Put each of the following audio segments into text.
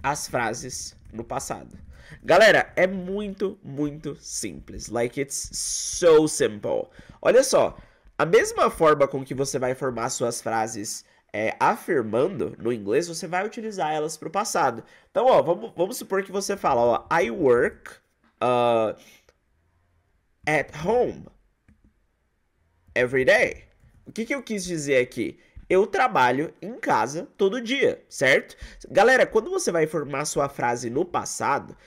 as frases no passado. Galera, é muito, muito simples. Like, it's so simple. Olha só, a mesma forma com que você vai formar suas frases afirmando no inglês, você vai utilizar elas para o passado. Então, ó, vamos supor que você fala, ó, I work at home every day. O que eu quis dizer aqui? Eu trabalho em casa todo dia, certo? Galera, quando você vai formar sua frase no passado,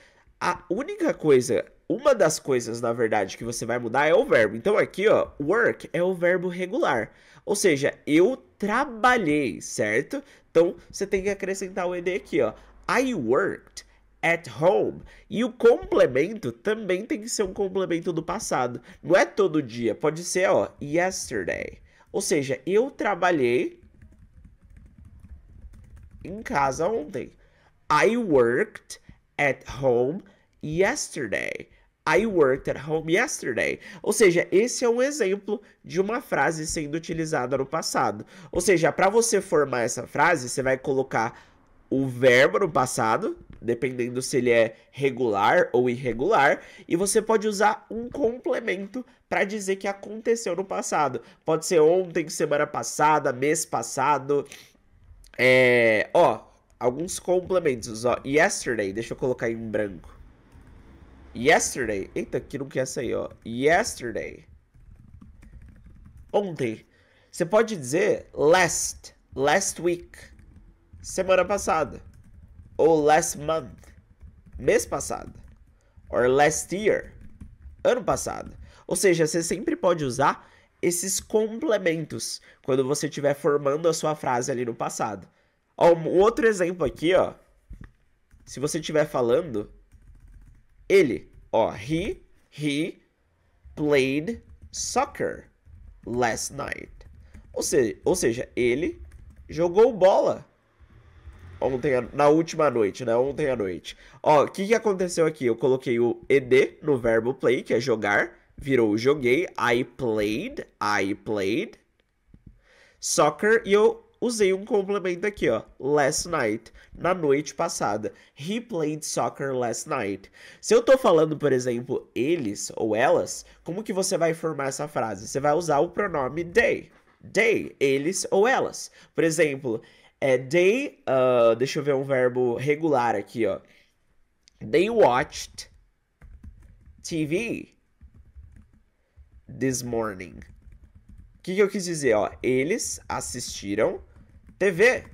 a única coisa, uma das coisas, na verdade, que você vai mudar é o verbo. Então aqui, ó, work é o verbo regular. Ou seja, eu trabalhei, certo? Então você tem que acrescentar o ed aqui, ó. I worked at home. E o complemento também tem que ser um complemento do passado. Não é todo dia, pode ser, ó, yesterday. Ou seja, eu trabalhei em casa ontem. I worked at home yesterday. I worked at home yesterday. Ou seja, esse é um exemplo de uma frase sendo utilizada no passado. Ou seja, para você formar essa frase, você vai colocar o verbo no passado, dependendo se ele é regular ou irregular, e você pode usar um complemento para dizer que aconteceu no passado. Pode ser ontem, semana passada, mês passado. Alguns complementos, ó. Yesterday, deixa eu colocar em branco. Yesterday, eita, aqui não quer sair, ó. Yesterday. Ontem. Você pode dizer last week. Semana passada. Ou last month. Mês passado. Or last year. Ano passado. Ou seja, você sempre pode usar esses complementos quando você estiver formando a sua frase ali no passado. Ó, um outro exemplo aqui, ó. Se você estiver falando, ele, ó, he played soccer last night. Ou seja, ele jogou bola na última noite, né? Ontem à noite. Ó, o que aconteceu aqui? Eu coloquei o ed no verbo play, que é jogar, virou joguei. I played soccer, e eu usei um complemento aqui, ó, last night, na noite passada. He played soccer last night. Se eu tô falando, por exemplo, eles ou elas, como que você vai formar essa frase? Você vai usar o pronome they. They, eles ou elas. Por exemplo, they, deixa eu ver um verbo regular aqui, ó. They watched TV this morning. O que eu quis dizer, ó? Eles assistiram TV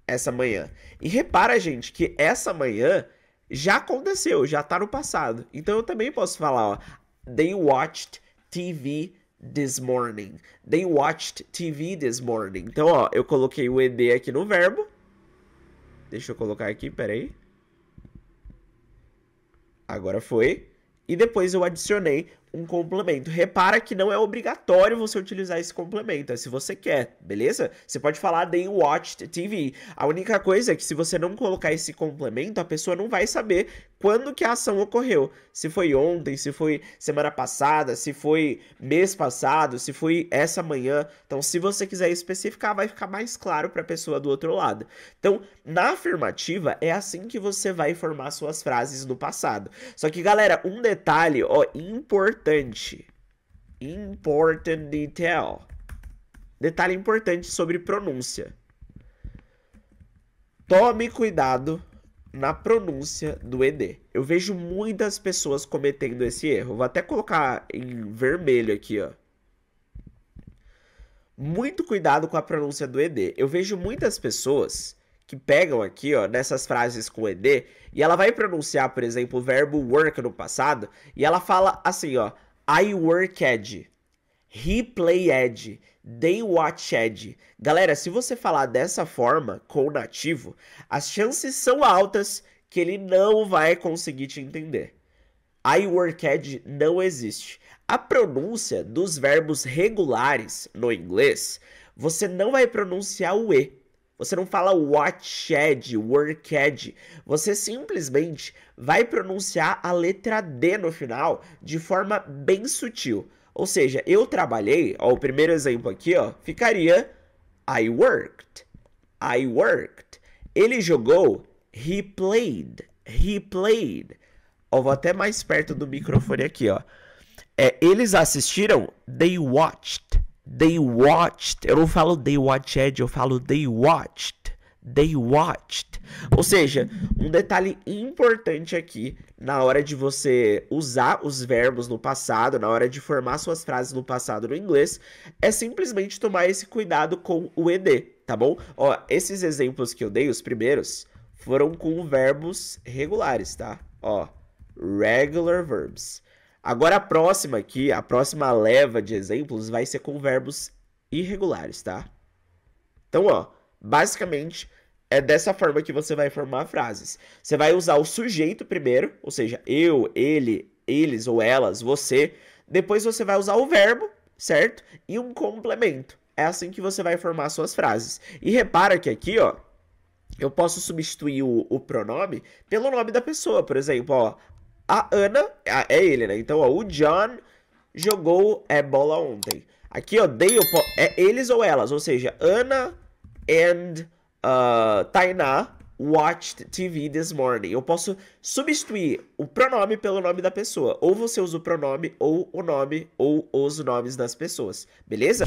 essa manhã. E repara, gente, que essa manhã já aconteceu, já tá no passado. Então eu também posso falar, ó. They watched TV this morning. They watched TV this morning. Então, ó, eu coloquei o ed aqui no verbo. Deixa eu colocar aqui, peraí. Agora foi. E depois eu adicionei um complemento. Repara que não é obrigatório você utilizar esse complemento, é se você quer, beleza? Você pode falar they watched TV. A única coisa é que se você não colocar esse complemento, a pessoa não vai saber quando que a ação ocorreu. Se foi ontem, se foi semana passada, se foi mês passado, se foi essa manhã. Então, se você quiser especificar, vai ficar mais claro para a pessoa do outro lado. Então, na afirmativa, é assim que você vai formar suas frases no passado. Só que, galera, um detalhe, ó, importante. Important detail. Detalhe importante sobre pronúncia. Tome cuidado na pronúncia do ed. Eu vejo muitas pessoas cometendo esse erro. Vou até colocar em vermelho aqui, ó. Muito cuidado com a pronúncia do ed. Eu vejo muitas pessoas que pegam aqui, ó, nessas frases com ed, e ela vai pronunciar, por exemplo, o verbo work no passado, e ela fala assim, ó, I worked, he played, they watched. Galera, se você falar dessa forma com o nativo, as chances são altas que ele não vai conseguir te entender. I worked não existe. A pronúncia dos verbos regulares no inglês, você não vai pronunciar o E. Você não fala watched, worked. Você simplesmente vai pronunciar a letra D no final de forma bem sutil. Ou seja, eu trabalhei, ó, o primeiro exemplo aqui, ó, ficaria I worked. I worked. Ele jogou he played, he played. Ó, vou até mais perto do microfone aqui, ó. Eles assistiram, they watched, they watched. Eu não falo they watched, eu falo they watched, they watched. Ou seja, um detalhe importante aqui na hora de você usar os verbos no passado, na hora de formar suas frases no passado no inglês, é simplesmente tomar esse cuidado com o ed, tá bom? Ó, esses exemplos que eu dei, os primeiros, foram com verbos regulares, tá? Ó, regular verbs. Agora a próxima aqui, a próxima leva de exemplos vai ser com verbos irregulares, tá? Então, ó, basicamente é dessa forma que você vai formar frases. Você vai usar o sujeito primeiro, ou seja, eu, ele, eles ou elas, você. Depois você vai usar o verbo, certo? E um complemento. É assim que você vai formar suas frases. E repara que aqui, ó, eu posso substituir o pronome pelo nome da pessoa. Por exemplo, ó, a Ana, é ele, né? Então, ó, o John jogou bola ontem. Aqui, ó, é eles ou elas, ou seja, Ana and Tainá watched TV this morning. Eu posso substituir o pronome pelo nome da pessoa. Ou você usa o pronome, ou o nome, ou os nomes das pessoas. Beleza?